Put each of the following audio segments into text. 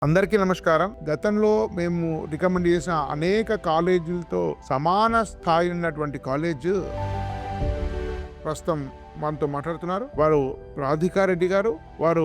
అందరికీ నమస్కారం. గతంలో మేము రికమెండ్ చేసిన అనేక కాలేజీలతో సమాన స్థాయి ఉన్నటువంటి కాలేజ్ ప్రస్తుతం మనతో మాట్లాడుతున్నారు. వారు రాధికా రెడ్డి గారు. వారు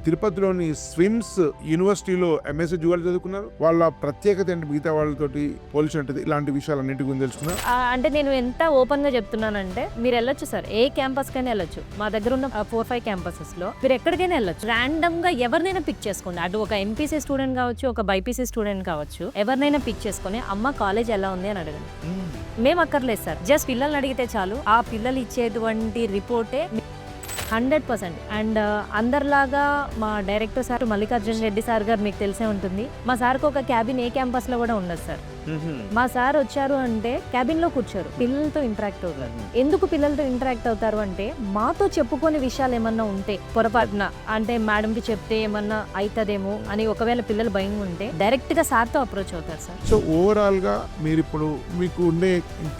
తిరుపతిలోని స్విమ్స్ యూనివర్సిటీలో ఎంఎస్సీ జువాలజీ చదువుకున్నారు. వాళ్ళ ప్రత్యేకత ఏంటి మిగతా వాళ్ళతోటి పోల్చినట్టు ఇలాంటి విషయాలన్నింటి గురించి తెలుసుకున్నారు. అంటే నేను ఎంత ఓపెన్ గా చెప్తున్నానంటే మీరు వెళ్ళొచ్చు సార్, ఏ క్యాంపస్ కైనా వెళ్ళొచ్చు. మా దగ్గర ఉన్న 4-5 క్యాంపసెస్ లో మీరు ఎక్కడికైనా వెళ్ళొచ్చు. ర్యాండమ్ గా ఎవరినైనా పిక్ చేసుకోండి. అటు ఒక ఎంపీసీ స్టూడెంట్ కావచ్చు, ఒక బైపీసీ స్టూడెంట్ కావచ్చు, ఎవరినైనా పిక్ చేసుకుని అమ్మ కాలేజ్ ఎలా ఉంది అని అడగండి. మేము అక్కర్లేదు సార్, జస్ట్ పిల్లల్ని అడిగితే చాలు. ఆ పిల్లలు ఇచ్చేటువంటి రిపోర్టే 100%. అండ్ అందరిలాగా మా director sir Mallikarjuna Reddy sir గారు మీకు తెలిసే ఉంటుంది. మా సార్కి ఒక క్యాబిన్ ఏ క్యాంపస్ లో కూడా ఉండదు సార్. మా సార్ వచ్చారు అంటే క్యాబిన్ లో కూర్చోరు, పిల్లలతో ఇంటరాక్ట్ అవుతారు. ఎందుకు పిల్లలతో ఇంటరాక్ట్ అవుతారు అంటే మాతో చెప్పుకునే విషయాలు ఏమన్నా ఉంటే పొరపాటున అంటే మేడం కి చెప్తే ఏమన్నా అవుతుందేమో అని ఒకవేళ పిల్లలు భయం ఉంటే డైరెక్ట్ గా సార్ తో అప్రోచ్ అవుతారు సార్. సో ఓవరాల్ గా మీరు ఇప్పుడు మీకు ఉండే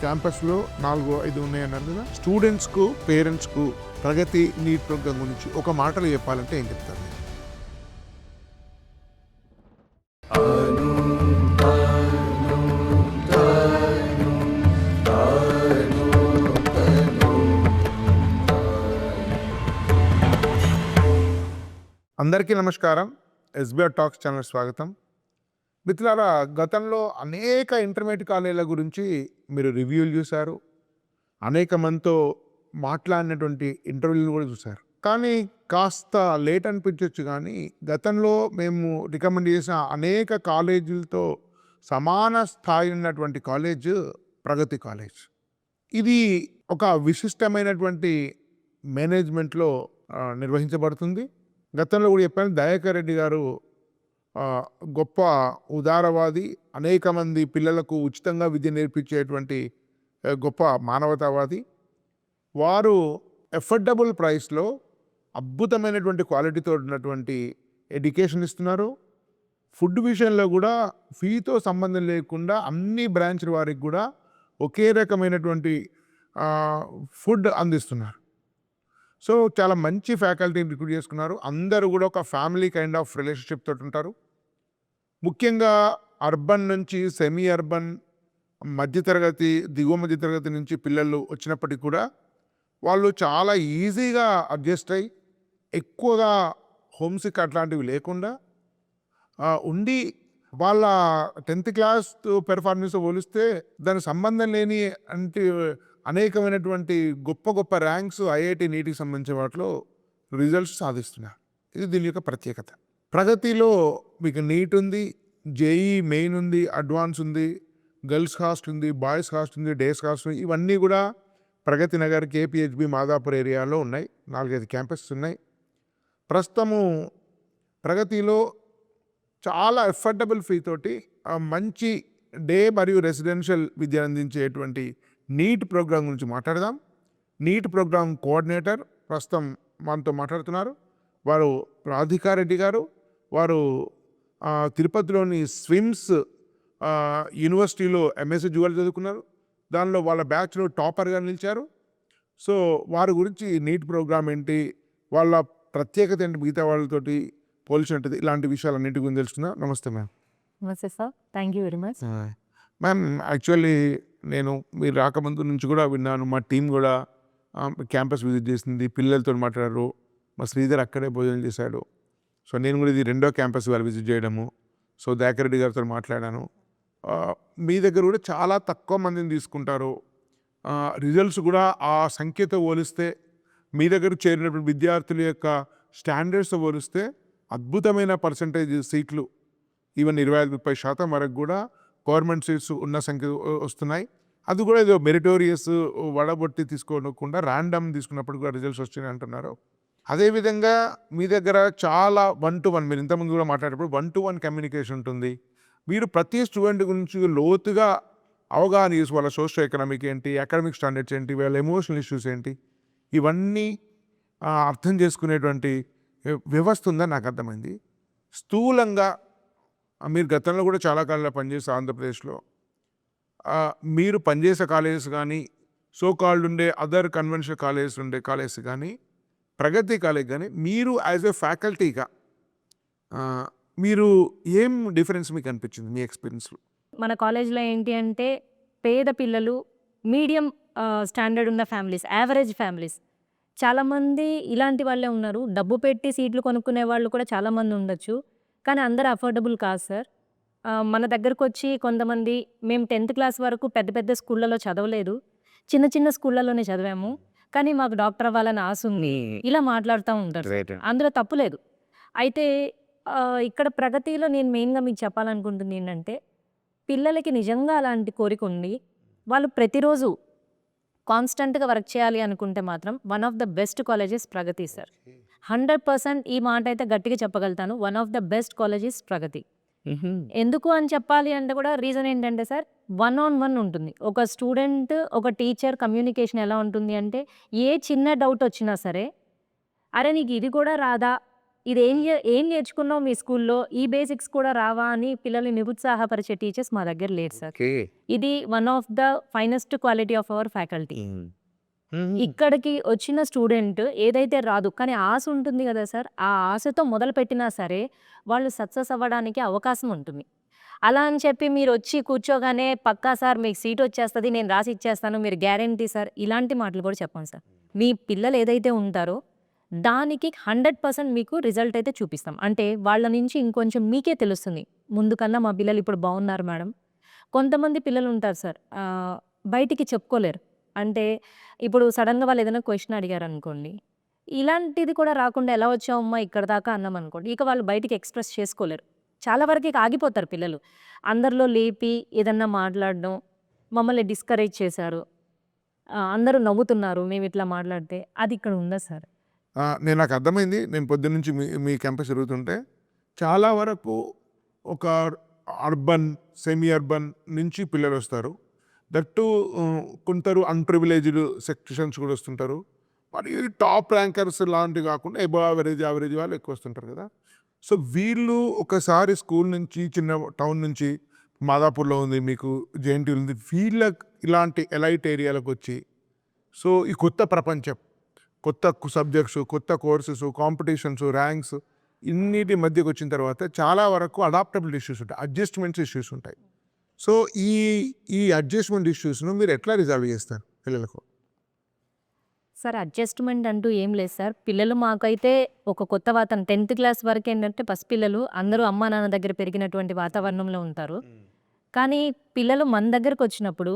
క్యాంపస్ లో 4-5 ఉన్నాయన్నారు కదా. స్టూడెంట్స్ కు, పేరెంట్స్ కు ప్రగతి నీట్ ప్రోగ్రామ్ గురించి ఒక మాటలో చెప్పాలంటే ఏం చెప్తారు? అందరికీ నమస్కారం. ఎస్బీఆర్ టాక్స్ ఛానల్ స్వాగతం. మిత్రులారా, గతంలో అనేక ఇంటర్మీడియట్ కాలేజీల గురించి మీరు రివ్యూలు చూశారు. అనేక మందితో మాట్లాడినటువంటి ఇంటర్వ్యూలు కూడా చూశారు. కానీ కాస్త లేట్ అనిపించవచ్చు, కానీ గతంలో మేము రికమెండ్ చేసిన అనేక కాలేజీలతో సమాన స్థాయి ఉన్నటువంటి కాలేజ్ ప్రగతి కాలేజ్. ఇది ఒక విశిష్టమైనటువంటి మేనేజ్మెంట్లో నిర్వహించబడుతుంది. గతంలో కూడా చెప్పాను, దయాకర్ రెడ్డి గారు గొప్ప ఉదారవాది, అనేక మంది పిల్లలకు ఉచితంగా విద్య నేర్పించేటువంటి గొప్ప మానవతావాది. వారు ఎఫర్డబుల్ ప్రైస్లో అద్భుతమైనటువంటి క్వాలిటీతో ఉన్నటువంటి ఎడ్యుకేషన్ ఇస్తున్నారు. ఫుడ్ విషయంలో కూడా ఫీతో సంబంధం లేకుండా అన్ని బ్రాంచ్ల వారికి కూడా ఒకే రకమైనటువంటి ఫుడ్ అందిస్తున్నారు. సో చాలా మంచి ఫ్యాకల్టీని రిక్రూట్ చేసుకున్నారు. అందరూ కూడా ఒక ఫ్యామిలీ కైండ్ ఆఫ్ రిలేషన్షిప్ తోటి ఉంటారు. ముఖ్యంగా అర్బన్ నుంచి సెమీ అర్బన్, మధ్యతరగతి, దిగువ మధ్యతరగతి నుంచి పిల్లలు వచ్చినప్పటికీ కూడా వాళ్ళు చాలా ఈజీగా అడ్జస్ట్ అయ్యి ఎక్కువగా హోమ్సిక్ అట్లాంటివి లేకుండా ఉండి వాళ్ళ 10th క్లాస్ పెర్ఫార్మెన్స్ పోలిస్తే దానికి సంబంధం లేని అంటే అనేకమైనటువంటి గొప్ప గొప్ప ర్యాంక్స్ ఐఐటి నీటికి సంబంధించిన వాటిలో రిజల్ట్స్ సాధిస్తున్నారు. ఇది దీని యొక్క ప్రత్యేకత. ప్రగతిలో మీకు నీట్ ఉంది, జేఈ మెయిన్ ఉంది, అడ్వాన్స్ ఉంది, గర్ల్స్ హాస్టల్ ఉంది, బాయ్స్ హాస్టల్ ఉంది, డేస్ హాస్టల్ ఉంది. ఇవన్నీ కూడా ప్రగతి నగర్, కేపీహెచ్బి, మాదాపూర్ ఏరియాలో ఉన్నాయి. 4-5 క్యాంపసెస్ ఉన్నాయి. ప్రస్తుతము ప్రగతిలో చాలా ఎఫర్డబుల్ ఫీ తోటి మంచి డే మరియు రెసిడెన్షియల్ విద్య అందించేటువంటి నీట్ ప్రోగ్రాం గురించి మాట్లాడదాం. నీట్ ప్రోగ్రాం కోఆర్డినేటర్ ప్రస్తుతం మనతో మాట్లాడుతున్నారు. వారు రాధికా రెడ్డి గారు. వారు తిరుపతిలోని స్విమ్స్ యూనివర్సిటీలో ఎంఎస్సీ జువాలజీ చదువుకున్నారు. దానిలో వాళ్ళ బ్యాచ్లో టాపర్గా నిలిచారు. సో వారి గురించి నీట్ ప్రోగ్రామ్ ఏంటి, వాళ్ళ ప్రత్యేకత ఏంటి మిగతా వాళ్ళతోటి పోల్చినట్టు ఇలాంటి విషయాలన్నింటి గురించి తెలుసుకుందాం. నమస్తే మ్యామ్. నమస్తే sir, thank you very much. Ma'am, actually నేను మీరు రాకముందు నుంచి కూడా విన్నాను. మా టీం కూడా క్యాంపస్ విజిట్ చేసింది, పిల్లలతో మాట్లాడారు. మా శ్రీధర్ అక్కడే భోజనం చేశాడు. సో నేను కూడా ఇది 2వ క్యాంపస్ వాళ్ళు విజిట్ చేయడము. సో దయాకర్ రెడ్డి గారితో మాట్లాడాను. మీ దగ్గర కూడా చాలా తక్కువ మందిని తీసుకుంటారు. రిజల్ట్స్ కూడా ఆ సంఖ్యతో పోలిస్తే, మీ దగ్గర చేరినటువంటి విద్యార్థుల యొక్క స్టాండర్డ్స్తో పోలిస్తే అద్భుతమైన పర్సంటేజ్ సీట్లు, ఈవెన్ 25-30% వరకు కూడా గవర్నమెంట్ సీట్స్ ఉన్న సంఖ్య వస్తున్నాయి. అది కూడా ఏదో మెరిటోరియస్ వడబొట్టి తీసుకోకుండా ర్యాండమ్ తీసుకున్నప్పుడు కూడా రిజల్ట్స్ వచ్చినాయి అంటున్నారు. అదేవిధంగా మీ దగ్గర చాలా 1-to-1, మీరు ఇంతకుముందు కూడా మాట్లాడేటప్పుడు 1-to-1 కమ్యూనికేషన్ ఉంటుంది. మీరు ప్రతి స్టూడెంట్ గురించి లోతుగా అవగాహన చేసి వాళ్ళ సోషల్ ఎకనామిక్ ఏంటి, అకాడమిక్ స్టాండర్డ్స్ ఏంటి, వాళ్ళ ఎమోషనల్ ఇష్యూస్ ఏంటి, ఇవన్నీ అర్థం చేసుకునేటువంటి వ్యవస్థ ఉందని నాకు అర్థమైంది. స్థూలంగా మీరు గతంలో కూడా చాలా కాలంలో పనిచేసే ఆంధ్రప్రదేశ్లో మీరు పనిచేసే కాలేజెస్ కానీ, సో కాల్డ్ ఉండే అదర్ కన్వెన్షనల్ కాలేజెస్ కానీ, ప్రగతి కాలేజ్ కానీ, మీరు యాజ్ ఎ ఫ్యాకల్టీగా మీరు ఏం డిఫరెన్స్ మీకు అనిపించింది మీ ఎక్స్పీరియన్స్లో? మన కాలేజ్‌లో ఏంటి అంటే పేద పిల్లలు, మీడియం స్టాండర్డ్ ఉన్న ఫ్యామిలీస్, యావరేజ్ ఫ్యామిలీస్ చాలామంది ఇలాంటి వాళ్ళే ఉన్నారు. డబ్బు పెట్టి సీట్లు కొనుక్కునే వాళ్ళు కూడా చాలామంది ఉండొచ్చు. కానీ అందరూ అఫోర్డబుల్ కాదు సార్. మన దగ్గరకొచ్చి కొంతమంది మేము 10థ్ క్లాస్ వరకు పెద్ద పెద్ద స్కూళ్ళలో చదవలేదు. చిన్న చిన్న స్కూళ్ళలోనే చదివాము. కానీ మాకు డాక్టర్ అవ్వాలని ఆశ ఉంది. ఇలా మాట్లాడుతూ ఉంటారు సార్. గ్రేట్. అందులో తప్పు లేదు. అయితే ఇక్కడ ప్రగతిలో నేను మెయిన్‌గా మీకు చెప్పాలనుకుంటుంది ఏంటంటే పిల్లలకి నిజంగా అలాంటి కోరిక ఉండి, వాళ్ళు ప్రతిరోజు కాన్స్టెంట్‌గా వర్క్ చేయాలి అనుకుంటే మాత్రం one of the best colleges Pragati sir. 100% ఈ మాట అయితే గట్టిగా చెప్పగలుగుతాను. One of the best college is Pragati. ఎందుకు అని చెప్పాలి అంటే కూడా రీజన్ ఏంటంటే సార్, వన్ ఆన్ వన్ ఉంటుంది. ఒక స్టూడెంట్, ఒక టీచర్ కమ్యూనికేషన్ ఎలా ఉంటుంది అంటే, ఏ చిన్న డౌట్ వచ్చినా సరే, "అరె! నీకు ఇది కూడా రాదా? ఏం నేర్చుకున్నావు మీ స్కూల్‌లో? ఈ బేసిక్స్ కూడా రావా?" అని పిల్లల్ని నిరుత్సాహపరిచే టీచర్స్ మా దగ్గర లేరు సార్. ఓకే. ఇది one of the finest quality of our faculty. ఇక్కడికి వచ్చిన స్టూడెంట్ ఏదైతే రాదు, కానీ ఆశ ఉంటుంది కదా సార్, ఆ ఆశతో మొదలుపెట్టినా సరే వాళ్ళు సక్సెస్ అవ్వడానికి అవకాశం ఉంటుంది. అలా అని చెప్పి మీరు వచ్చి కూర్చోగానే పక్కా సార్ మీకు సీట్ వచ్చేస్తుంది, నేను రాసి ఇచ్చేస్తాను, మీరు గ్యారంటీ సార్, ఇలాంటి మాటలు కూడా చెప్పం సార్. మీ పిల్లలు ఏదైతే ఉంటారో దానికి 100% మీకు రిజల్ట్ అయితే చూపిస్తాం. అంటే వాళ్ళ నుంచి ఇంకొంచెం మీకే తెలుస్తుంది, ముందు కన్నా మా పిల్లలు ఇప్పుడు బాగున్నారు మేడం. కొంతమంది పిల్లలు ఉంటారు సార్, బయటికి చెప్పుకోలేరు. అంటే ఇప్పుడు సడన్గా వాళ్ళు ఏదైనా క్వశ్చన్ అడిగారు అనుకోండి, ఇలాంటిది కూడా రాకుండా ఎలా వచ్చావమ్మా ఇక్కడ దాకా అన్నాం అనుకోండి, ఇక వాళ్ళు బయటికి ఎక్స్ప్రెస్ చేసుకోలేరు. చాలా వరకు ఇక ఆగిపోతారు పిల్లలు. అందరిలో లేపి ఏదన్నా మాట్లాడడం, మమ్మల్ని డిస్కరేజ్ చేశారు, అందరూ నవ్వుతున్నారు మేము ఇట్లా మాట్లాడితే, అది ఇక్కడ ఉందా సార్? నాకు అర్థమైంది. నేను పొద్దున్నుంచి మీ క్యాంపస్ తిరుగుతుంటే చాలా వరకు ఒక అర్బన్, సెమీ అర్బన్ నుంచి పిల్లలు వస్తారు. దట్టు కొందరు అన్‌ప్రివిలేజ్డ్ సెక్షన్స్ కూడా వస్తుంటారు. మరి టాప్ ర్యాంకర్స్ లాంటివి కాకుండా అబోవ్ యావరేజ్ వాళ్ళు ఎక్కువ వస్తుంటారు కదా! సో వీళ్ళు ఒకసారి స్కూల్ నుంచి, చిన్న టౌన్ నుంచి, మాదాపూర్‌లో ఉంది, మీకు జేఎన్‌టీయూలో ఉంది, వీళ్ళకి ఇలాంటి ఎలైట్ ఏరియాలకు వచ్చి, సో ఈ కొత్త ప్రపంచం, కొత్త సబ్జెక్ట్స్, కొత్త కోర్సెస్, కాంపిటీషన్స్, ర్యాంక్స్ ఇన్నిటి మధ్యకి వచ్చిన తర్వాత చాలా వరకు అడాప్టబుల్ ఇష్యూస్ ఉంటాయి, అడ్జస్ట్మెంట్స్ ఇష్యూస్ ఉంటాయి. సో ఈ అడ్జస్ట్మెంట్ ఇష్యూస్ను మీరు ఎట్లా రిజాల్వ్ చేస్తారు పిల్లలకు? సార్ అడ్జస్ట్మెంట్ అంటూ ఏం లేదు సార్. పిల్లలు మాకైతే ఒక కొత్త 10థ్ క్లాస్ వరకు ఏంటంటే పసిపిల్లలు అందరూ అమ్మా నాన్న దగ్గర పెరిగినటువంటి వాతావరణంలో ఉంటారు. కానీ పిల్లలు మన దగ్గరకు వచ్చినప్పుడు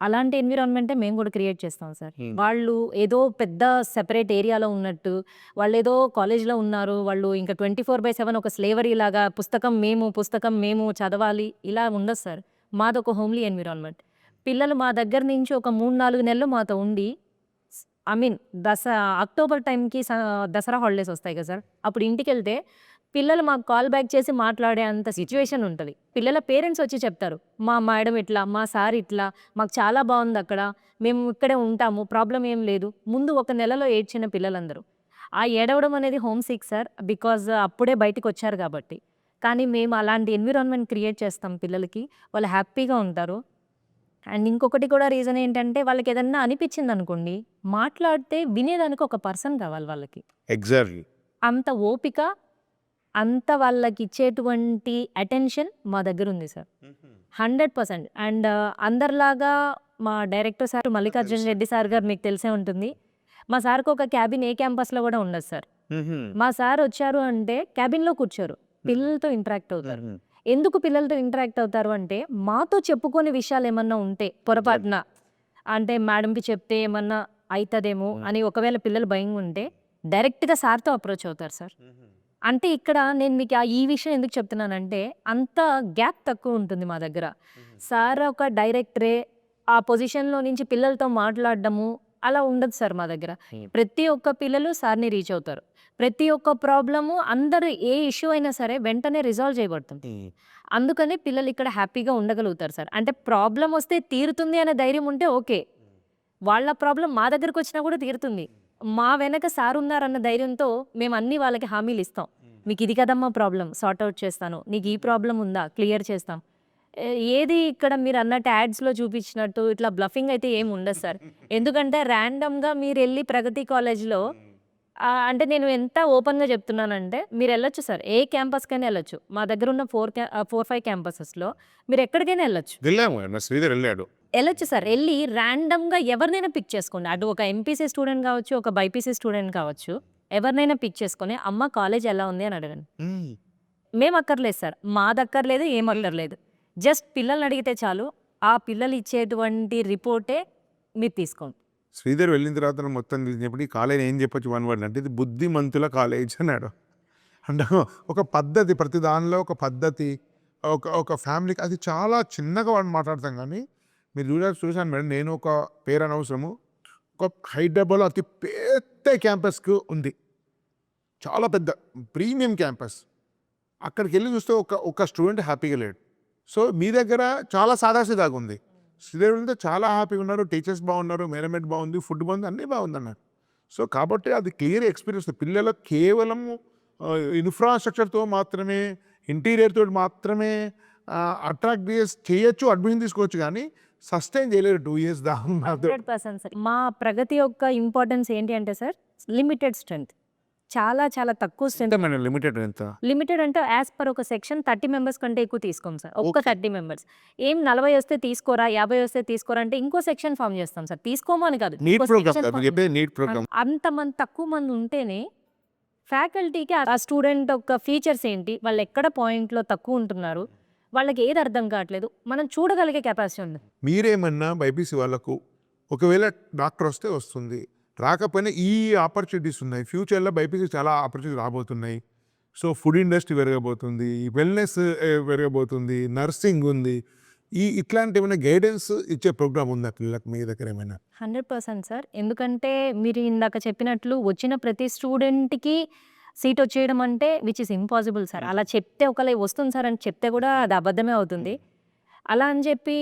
అలాంటి ఎన్విరాన్మెంటే మేము కూడా క్రియేట్ చేస్తాం సార్. వాళ్ళు ఏదో పెద్ద సెపరేట్ ఏరియాలో ఉన్నట్టు, వాళ్ళు ఏదో కాలేజ్లో ఉన్నారు, వాళ్ళు ఇంకా 24/7 ఒక స్లేవరీ లాగా పుస్తకం మేము చదవాలి ఇలా ఉండదు సార్. మాదొక homely environment. పిల్లలు మా దగ్గర నుంచి ఒక 3-4 నెలలు మాతో ఉండి, ఐ మీన్ అక్టోబర్ టైంకి దసరా హాలిడేస్ వస్తాయి కదా సార్, అప్పుడు ఇంటికెళ్తే పిల్లలు మాకు కాల్ బ్యాక్ చేసి మాట్లాడే అంత సిచ్యువేషన్ ఉంటుంది. పిల్లల పేరెంట్స్ వచ్చి చెప్తారు, మా మేడం ఇట్లా, మా సార్ ఇట్లా, మాకు చాలా బాగుంది అక్కడ, మేము ఇక్కడే ఉంటాము, ప్రాబ్లం ఏం లేదు. ముందు ఒక నెలలో ఏడ్చిన పిల్లలందరూ. ఆ ఏడవడం అనేది హోమ్ సిక్ సార్, బికాజ్ అప్పుడే బయటికి వచ్చారు కాబట్టి. కానీ మేము అలాంటి ఎన్విరాన్మెంట్ క్రియేట్ చేస్తాం పిల్లలకి, వాళ్ళు హ్యాపీగా ఉంటారు. అండ్ ఇంకొకటి కూడా రీజన్ ఏంటంటే వాళ్ళకి ఏదన్నా అనిపించింది అనుకోండి, మాట్లాడితే వినేదానికి ఒక పర్సన్ కావాలి వాళ్ళకి. ఎగ్జాక్ట్లీ. అంత ఓపిక, అంత వాళ్ళకి ఇచ్చేటువంటి అటెన్షన్ మా దగ్గర ఉంది సార్. 100%. అండ్ అందరిలాగా మా director sir Mallikarjuna Reddy sir గారు మీకు తెలిసే ఉంటుంది. మా సార్కి ఒక క్యాబిన్ ఏ క్యాంపస్లో కూడా ఉండదు సార్. మా సార్ వచ్చారు అంటే క్యాబిన్లో కూర్చోరు, పిల్లలతో ఇంటరాక్ట్ అవుతారు. ఎందుకు పిల్లలతో ఇంటరాక్ట్ అవుతారు అంటే, మాతో చెప్పుకోని విషయాలు ఏమన్నా ఉంటే పొరపాటున, అంటే మేడంకి చెప్తే ఏమన్నా అవుతుందేమో అని ఒకవేళ పిల్లలు భయంగా ఉంటే డైరెక్ట్గా సార్తో అప్రోచ్ అవుతారు సార్. అంటే ఇక్కడ నేను మీకు ఈ విషయం ఎందుకు చెప్తున్నానంటే, అంత గ్యాప్ తక్కువ ఉంటుంది మా దగ్గర. సార్ ఒక డైరెక్టరే, ఆ పొజిషన్లో నుంచి పిల్లలతో మాట్లాడడము అలా ఉండదు సార్ మా దగ్గర. ప్రతి ఒక్క పిల్లలు సార్ని రీచ్ అవుతారు. ప్రతి ఒక్క ప్రాబ్లము, అందరూ ఏ ఇష్యూ అయినా సరే వెంటనే రిజాల్వ్ చేయబడుతుంది. అందుకని పిల్లలు ఇక్కడ హ్యాపీగా ఉండగలుగుతారు సార్. అంటే ప్రాబ్లం వస్తే తీరుతుంది అనే ధైర్యం ఉంటే ఓకే, వాళ్ళ ప్రాబ్లం మా దగ్గరకు వచ్చినా కూడా తీరుతుంది. మా వెనక సార్ ఉన్నారన్న ధైర్యంతో మేము అన్ని వాళ్ళకి హామీలు ఇస్తాం. మీకు ఇది కదమ్మా ప్రాబ్లం, సార్ట్అవుట్ చేస్తాను, నీకు ఈ ప్రాబ్లం ఉందా క్లియర్ చేస్తాం. ఏది ఇక్కడ మీరు అన్నట్టు యాడ్స్లో చూపించినట్టు ఇట్లా బ్లఫింగ్ అయితే ఏమి ఉండదు సార్. ఎందుకంటే ర్యాండమ్గా మీరు వెళ్ళి ప్రగతి కాలేజ్లో అంటే నేను ఎంత ఓపెన్‌గా చెప్తున్నానంటే మీరెళ్ళొచ్చు సార్. ఏ క్యాంపస్‌కైనా ఎళ్ళొచ్చు. మా దగ్గరున్న 4, 5 క్యాంపసెస్‌లో మీరెక్కడికైనా ఎళ్ళొచ్చు. వెళ్ళాము. నా శ్రీధర్ వెళ్ళాడు. ఎళ్ళొచ్చు సార్. ఎళ్లి ర్యాండమ్‌గా ఎవరినైనా పిక్ చేసుకోండి. అటు ఒక ఎంపీసీ స్టూడెంట్ కావచ్చు, ఒక బైపీసీ స్టూడెంట్ కావచ్చు. ఎవరినైనా పిక్ చేసుకొని, "అమ్మ కాలేజ్ ఎలా ఉంది?" అని అడగండి. మేమక్కర్లేదు సార్. మాదక్కర్లేదు, ఏమక్కర్లేదు. జస్ట్ పిల్లల్ని అడిగితే చాలు. ఆ పిల్లలు ఇచ్చేటువంటి రిపోర్టే మీరు తీసుకోండి. శ్రీధర్ వెళ్ళిన తర్వాత మొత్తం తెలిసినప్పుడు ఈ కాలేజ్ ఏం చెప్పొచ్చు వన్ వర్డ్ అంటే ఇది బుద్ధిమంతుల కాలేజ్ అన్నాడు. అంటే ఒక పద్ధతి, ప్రతి దానిలో ఒక పద్ధతి, ఒక ఒక ఫ్యామిలీకి అది చాలా చిన్నగా వాడు మాట్లాడతాం కానీ మీరు చూశాను మేడం. నేను ఒక పేరు అనవసరము, ఒక హైదరాబాద్లో అతి పెద్ద క్యాంపస్కు ఉంది, చాలా పెద్ద ప్రీమియం క్యాంపస్. అక్కడికి వెళ్ళి చూస్తే ఒక స్టూడెంట్ హ్యాపీగా లేడు. సో మీ దగ్గర చాలా సాదాసీదాగా ఉంది. శ్రీదేవి వెళ్తే చాలా హ్యాపీగా ఉన్నారు, టీచర్స్ బాగున్నారు, మేనేజ్మెంట్ బాగుంది, ఫుడ్ బాగుంది, అన్నీ బాగుంది అన్నారు. సో కాబట్టి అది క్లియర్ ఎక్స్పీరియన్స్. పిల్లలకు కేవలం ఇన్ఫ్రాస్ట్రక్చర్తో మాత్రమే, ఇంటీరియర్తో మాత్రమే అట్రాక్ట్ చేయొచ్చు, అడ్మిషన్ తీసుకోవచ్చు కానీ సస్టైన్ చేయలేరు 2 years దాకా. 100% సార్. మా ప్రగతి యొక్క ఇంపార్టెన్స్ ఏంటి అంటే సార్, లిమిటెడ్ స్ట్రెంత్. చాలా చాలా తక్కువ స్ట్రెంత్. ఎంత లిమిటెడ్ ఎంత? లిమిటెడ్ అంటే యాజ్ పర్ ఒక సెక్షన్ 30 మెంబర్స్ కంటే ఎక్కువ తీసుకోం సార్. ఒక్క Okay. 30 మెంబర్స్. ఏం 40 వస్తే తీసుకోరా, 50 వస్తే తీసుకోరా అంటే ఇంకో సెక్షన్ ఫార్మ్ చేస్తాం సార్. తీసుకోము అని కాదు. నీట్ ఇంకో ప్రోగ్రామ్ section form చెప్పేది నీట్ ప్రోగ్రామ్. అంతమంది తక్కువ మంది ఉంటేనే ఫ్యాకల్టీకి ఆ స్టూడెంట్ యొక్క ఫీచర్స్ ఏంటి, వాళ్ళు ఎక్కడ పాయింట్‌లో తక్కువ ఉంటున్నారు, వాళ్ళకి ఏది అర్థం కావట్లేదు, మనం చూడగలిగే కెపాసిటీ ఉంది. మీరేమన్నా బైపీసీ వాళ్ళకు ఒకవేళ డాక్టర్ వస్తే వస్తుంది, రాకపోయినా ఈ ఆపర్చునిటీస్ ఉన్నాయి. ఫ్యూచర్లో బైపీసీ చాలా ఆపర్చునిటీ రాబోతున్నాయి. సో ఫుడ్ ఇండస్ట్రీ పెరగబోతుంది, వెల్నెస్ పెరగబోతుంది, నర్సింగ్ ఉంది. ఇట్లాంటి ఏమైనా గైడెన్స్ ఇచ్చే ప్రోగ్రామ్ ఉందా పిల్లలకు మీ దగ్గర ఏమైనా? 100% సార్. ఎందుకంటే మీరు ఇందాక చెప్పినట్లు వచ్చిన ప్రతి స్టూడెంట్‌కి సీట్ వచ్చేయడం అంటే విచ్ ఈస్ ఇంపాసిబుల్ సార్. అలా చెప్తే ఒకవేళ వస్తుంది సార్ అని చెప్తే కూడా అది అబద్ధమే అవుతుంది. అలా అని చెప్పి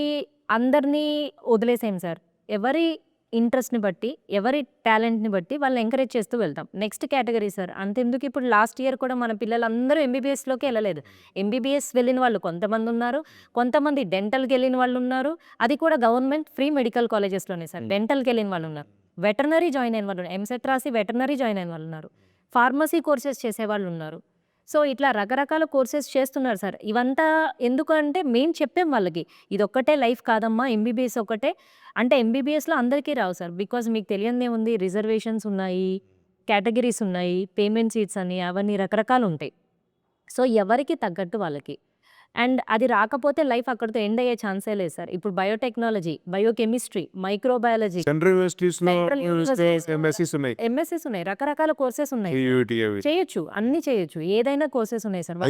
అందరినీ వదిలేసేయం సార్. ఎవరి ఇంట్రెస్ట్‌ని బట్టి, ఎవరి టాలెంట్‌ని బట్టి వాళ్ళని ఎంకరేజ్ చేస్తూ వెళ్తాం. Next category sir. అంతెందుకు ఇప్పుడు లాస్ట్ ఇయర్ కూడా మన పిల్లలందరూ ఎంబీబీఎస్‌లోకి ఎళ్ళలేదు. ఎంబీబీఎస్ వెళ్ళిన వాళ్ళు కొంతమంది ఉన్నారు. కొంతమంది డెంటల్‌కి వెళ్ళిన వాళ్ళు ఉన్నారు. అది కూడా గవర్నమెంట్ ఫ్రీ మెడికల్ కాలేజెస్‌లోనే సార్. డెంటల్‌కి వెళ్ళిన వాళ్ళు ఉన్నారు. వెటర్నరీ జాయిన్ అయిన వాళ్ళు ఉన్నారు. ఎంసెట్ రాసి వెటర్నరీ జాయిన్ అయిన వాళ్ళు ఉన్నారు. ఫార్మసీ కోర్సెస్ చేసేవాళ్ళు ఉన్నారు. సో ఇట్లా రకరకాల కోర్సెస్ చేస్తున్నారు సార్. ఇవంతా ఎందుకు అంటే మేము చెప్పాం వాళ్ళకి, ఇదొక్కటే లైఫ్ కాదమ్మా, ఎంబీబీఎస్ ఒక్కటే. అంటే ఎంబీబీఎస్‌లో అందరికీ రావు సార్. బికాజ్ మీకు తెలియనిదేముంది, రిజర్వేషన్స్ ఉన్నాయి, కేటగిరీస్ ఉన్నాయి, పేమెంట్ సీట్స్ అని అవన్నీ రకరకాలు ఉంటాయి. సో ఎవరికి తగ్గట్టు వాళ్ళకి. అండ్ అది రాకపోతే లైఫ్ అక్కడితో ఎండ్ అయ్యే ఛాన్సే లేదు సార్. ఇప్పుడు బయోటెక్నాలజీ, బయోకెమిస్ట్రీ, మైక్రోబయాలజీ, సెంట్రల్ యూనివర్సిటీస్లో సెంట్రల్ యూనివర్సిటీస్ ఎంఎస్సీస్ ఉన్నాయి, ఎంఎస్సీస్ ఉన్నాయి, రకరకాల కోర్సెస్ ఉన్నాయి. CUET అవి. చేయొచ్చు, అన్నీ చేయొచ్చు. ఏదైనా కోర్సెస్ ఉన్నాయి సార్.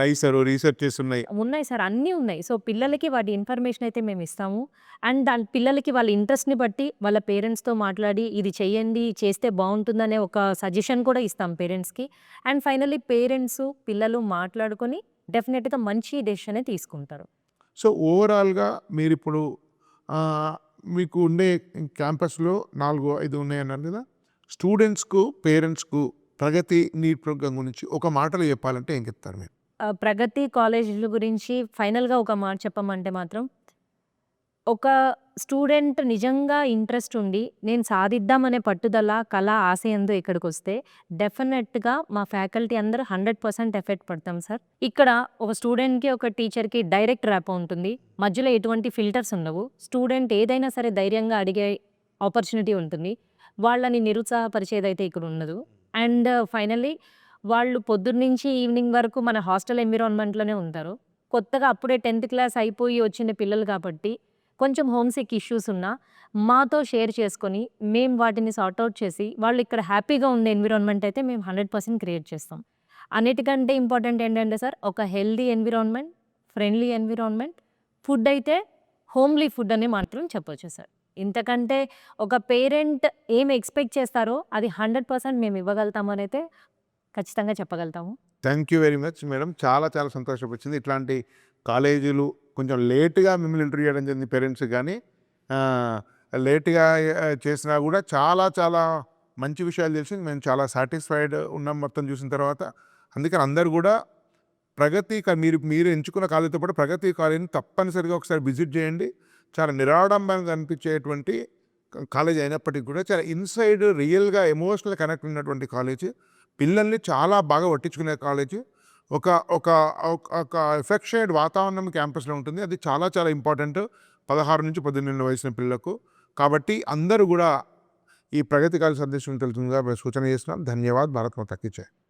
నైసరు రీసెర్చ్ చేస్తున్నాయి. ఉన్నాయి సార్, అన్నీ ఉన్నాయి. సో పిల్లలకి వాటి ఇన్ఫర్మేషన్ అయితే మేము ఇస్తాము. అండ్ దాని పిల్లలకి వాళ్ళ ఇంట్రెస్ట్‌ని బట్టి వాళ్ళ పేరెంట్స్‌తో మాట్లాడి ఇది చేయండి, చేస్తే బాగుంటుందనే ఒక సజెషన్ కూడా ఇస్తాం పేరెంట్స్‌కి. అండ్ ఫైనల్లీ పేరెంట్స్, పిల్లలు మాట్లాడుకొని డెఫినెట్‌గా మంచి డెసిషనే తీసుకుంటారు. సో ఓవరాల్గా మీరు ఇప్పుడు మీకు ఉండే క్యాంపస్లో 4, 5 ఉన్నాయన్నారు కదా. స్టూడెంట్స్కు, పేరెంట్స్కు ప్రగతి నీట్ ప్రోగ్రామ్ గురించి ఒక మాటలో చెప్పాలంటే ఏం చెప్తారు మీరు? ప్రగతి కాలేజీల గురించి ఫైనల్‌గా ఒక మాట చెప్పమంటే మాత్రం, ఒక స్టూడెంట్ నిజంగా ఇంట్రెస్ట్ ఉండి నేను సాధిద్దామనే పట్టుదల, కళ, ఆశయంతో ఇక్కడికొస్తే డెఫినెట్‌గా మా ఫ్యాకల్టీ అందరూ 100% ఎఫర్ట్ పడతాం సార్. ఇక్కడ ఒక స్టూడెంట్‌కి, ఒక టీచర్‌కి డైరెక్ట్ ర్యాపో ఉంటుంది. మధ్యలో ఎటువంటి ఫిల్టర్స్ ఉండవు. స్టూడెంట్ ఏదైనా సరే ధైర్యంగా అడిగే ఆపర్చునిటీ ఉంటుంది. వాళ్ళని నిరుత్సాహపరిచేదైతే ఇక్కడ ఉండదు. అండ్ ఫైనల్లీ వాళ్ళు పొద్దున్నుంచి ఈవినింగ్ వరకు మన హాస్టల్ ఎన్విరాన్మెంట్‌లోనే ఉంటారు. కొత్తగా అప్పుడే 10th క్లాస్ అయిపోయి వచ్చిన పిల్లలు కాబట్టి కొంచెం హోమ్ సిక్ ఇష్యూస్ ఉన్నా మాతో షేర్ చేసుకొని మేము వాటిని సార్ట్ ఔట్ చేసి వాళ్ళు ఇక్కడ హ్యాపీగా ఉండే ఎన్విరాన్మెంట్ అయితే మేము 100% క్రియేట్ చేస్తాం. అన్నిటికంటే ఇంపార్టెంట్ ఏంటంటే సార్, ఒక healthy environment, friendly environment, food అయితే హోమ్లీ ఫుడ్ అని మాత్రం చెప్పొచ్చు సార్. ఇంతకంటే ఒక పేరెంట్ ఏమి ఎక్స్పెక్ట్ చేస్తారో అది 100% మేము ఇవ్వగలుగుతామని అయితే ఖచ్చితంగా చెప్పగలుగుతాము. Thank you very much madam. చాలా చాలా సంతోషం వచ్చింది. ఇట్లాంటి కాలేజీలు కొంచెం లేట్గా మిమ్మల్ని ఇంటర్వ్యూ చేయడం జరిగింది పేరెంట్స్, కానీ లేట్గా చేసినా కూడా చాలా చాలా మంచి విషయాలు తెలిసింది. మేము చాలా సాటిస్ఫైడ్ ఉన్నాం మొత్తం చూసిన తర్వాత. అందుకని అందరు కూడా మీరు ఎంచుకున్న కాలేజీతో పాటు ప్రగతి కాలేజీని తప్పనిసరిగా ఒకసారి విజిట్ చేయండి. చాలా నిరాడంబరంగా అనిపించేటువంటి కాలేజ్ అయినప్పటికి కూడా చాలా ఇన్సైడ్ రియల్గా ఎమోషనల్ కనెక్ట్ ఉన్నటువంటి కాలేజ్, పిల్లల్ని చాలా బాగా పట్టించుకునే కాలేజ్, ఒక ఒక ఒక ఎఫెక్షనేట్ వాతావరణం క్యాంపస్లో ఉంటుంది. అది చాలా చాలా ఇంపార్టెంట్ 16 నుంచి 18 వయసున్న పిల్లలకు. కాబట్టి అందరూ కూడా ఈ ప్రగతి కాలేజ్ సందర్శించవలసిందిగా సూచన చేస్తున్నాం. ధన్యవాద్. భారత్ మాతా కీ జై.